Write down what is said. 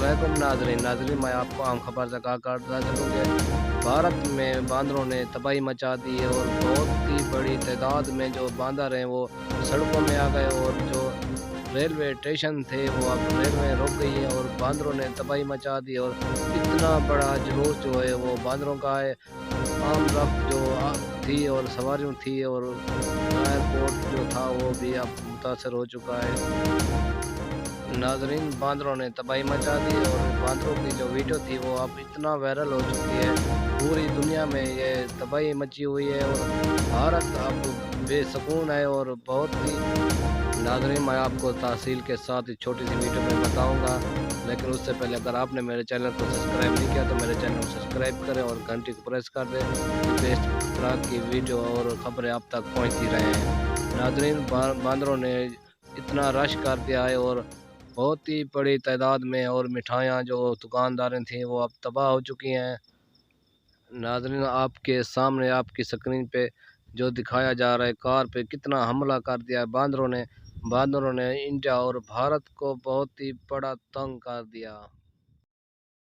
वालेकुम नाजरीन मैं आपको अहम खबर से करता चलूँ कि भारत में बांदरों ने तबाही मचा दी है और बहुत ही बड़ी तादाद में जो बांदर हैं वो सड़कों में आ गए और जो रेलवे स्टेशन थे वो अब रेलवे रुक गई है और बांदरों ने तबाही मचा दी और इतना बड़ा जुलूस जो है वो बांदरों का है। आम रफ्त जो थी और सवारियों थी और एयरपोर्ट जो था वो भी अब मुतासर हो चुका है। नाजरीन बांदरों ने तबाही मचा दी और बांदरों की जो वीडियो थी वो अब इतना वायरल हो चुकी है, पूरी दुनिया में ये तबाही मची हुई है और भारत अब बेसकून है और बहुत ही। नाजरीन मैं आपको तहसील के साथ इस छोटी सी वीडियो में बताऊंगा, लेकिन उससे पहले अगर आपने मेरे चैनल को सब्सक्राइब नहीं किया तो मेरे चैनल को सब्सक्राइब करें और घंटी को प्रेस कर दें कि इस तरह की वीडियो और ख़बरें आप तक पहुंचती रहें। नाजरीन बांदरों ने इतना रश कर दिया है और बहुत ही बड़ी तादाद में और मिठाइयाँ जो दुकानदारें थीं वो अब तबाह हो चुकी हैं। नाज़रीन आपके सामने आपकी स्क्रीन पे जो दिखाया जा रहा है, कार पे कितना हमला कर दिया है बांदरों ने इंडिया और भारत को बहुत ही बड़ा तंग कर दिया।